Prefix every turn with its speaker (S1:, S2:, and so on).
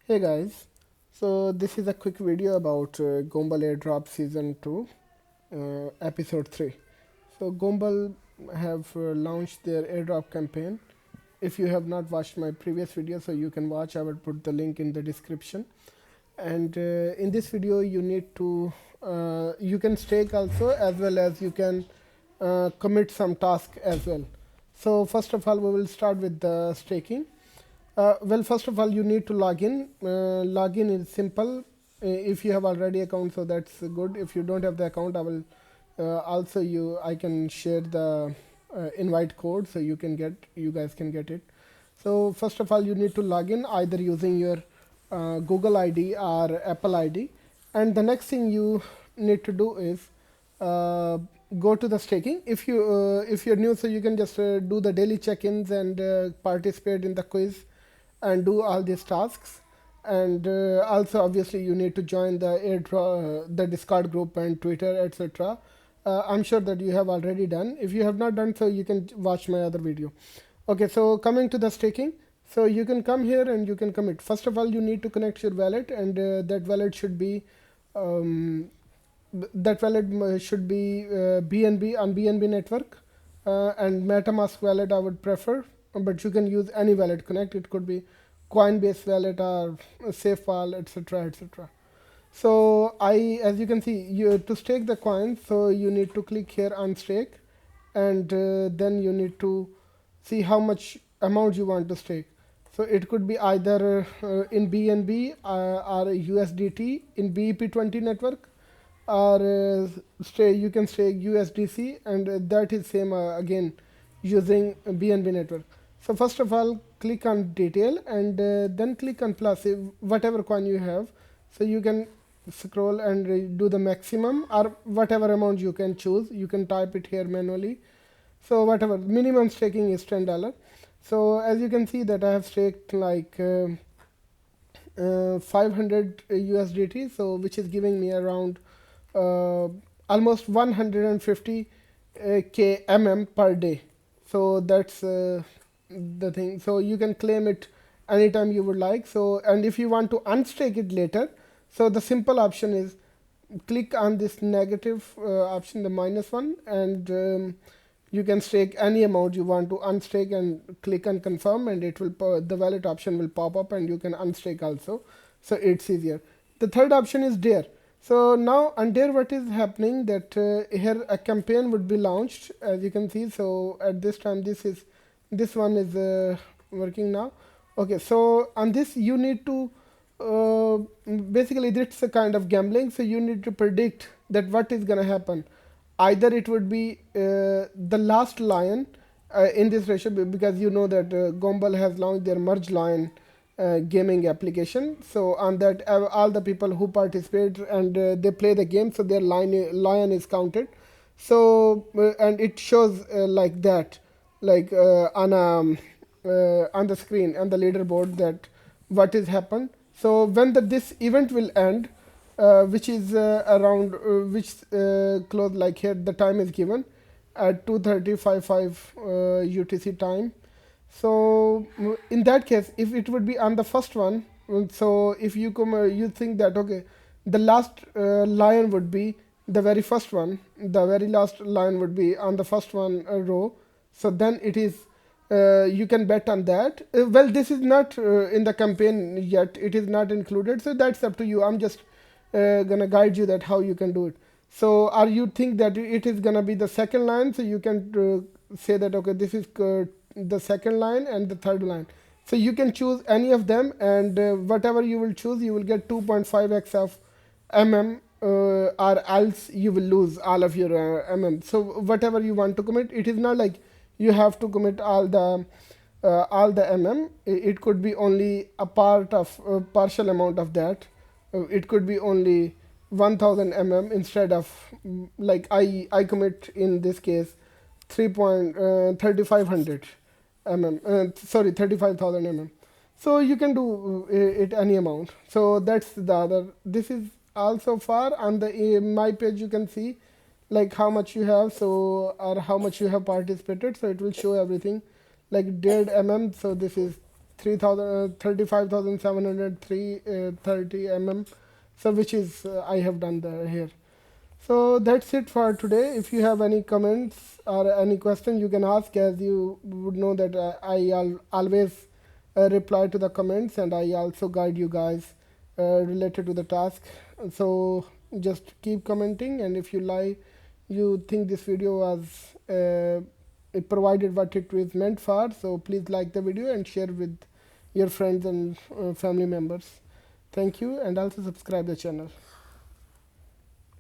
S1: Hey guys, so this is a quick video about Gomble Airdrop Season 2, Episode 3. So Gomble have launched their airdrop campaign. If you have not watched my previous video, so you can watch, I will put the link in the description. And in this video you need to, you can stake also, as well as you can commit some task as well. So first of all we will start with the staking. Well, first of all, you need to log in. Login is simple. If you have already account, so that's good. If you don't have the account, I will also I can share the invite code, so you guys can get it. So first of all, you need to log in either using your Google ID or Apple ID, and the next thing you need to do is go to the staking. If you're new, so you can just do the daily check-ins and participate in the quiz and do all these tasks. And also obviously you need to join the airdrop, the Discord group and Twitter, etc. I'm sure that you have already done. If you have not done so, you can watch my other video. Okay, so coming to the staking, so you can come here and you can commit. First of all, you need to connect your wallet, and that wallet should be BNB on BNB network, and MetaMask wallet I would prefer, but you can use any wallet connect. It could be Coinbase wallet or SafeWall, etc., etc. So as you can see, to stake the coins, so you need to click here on stake, and then you need to see how much amount you want to stake. So it could be either in BNB or USDT in BEP20 network, or you can stake USDC, and that is same again using BNB network. So first of all, click on detail, and then click on plus whatever coin you have. So you can scroll and do the maximum or whatever amount you can choose. You can type it here manually. So whatever, minimum staking is $10. So as you can see that I have staked like 500 USDT, so which is giving me around almost 150 k per day. So that's the thing. So you can claim it anytime you would like. So, and if you want to unstake it later, so the simple option is click on this negative option, the minus one, and you can stake any amount you want to unstake, and click on confirm, and it will the wallet option will pop up, and you can unstake also. So it's easier. The third option is dare. So now on dare, what is happening that here a campaign would be launched, as you can see. So at this time, this one is working now. Okay, so on this you need to basically it's a kind of gambling. So you need to predict that what is gonna happen. Either it would be the last lion in this ratio, because you know that Gomble has launched their merge lion gaming application. So on that, all the people who participate and they play the game, so their lion is counted. So and it shows like that, like on the screen and the leaderboard, that what is happened. So when this event will end, which is around which close, like here the time is given at 2:30 UTC time. So in that case, if it would be on the first one, so if you come you think that okay, the last line would be the very first one, the very last line would be on the first one row, so then it is you can bet on that. Well, this is not in the campaign yet, it is not included, so that's up to you. I'm just gonna guide you that how you can do it. So or you think that it is gonna be the second line, so you can say that okay, this is the second line and the third line. So you can choose any of them, and whatever you will choose, you will get 2.5x of or else you will lose all of your So whatever you want to commit, it is not like you have to commit all the It could be only a part of partial amount of that. It could be only 1000 instead of like I commit in this case 3.3500 sorry, 35,000 So you can do it any amount. So that's the other. This is also far on the my page. You can see like how much you have, so or how much you have participated. So it will show everything like dared So this is 35,703 mm, so which is I have done here. So that's it for today. If you have any comments or any question, you can ask. As you would know that I always reply to the comments, and I also guide you guys related to the task. So just keep commenting, and if you think this video was it provided what it was meant for, so please like the video and share with your friends and family members. Thank you, and also subscribe the channel.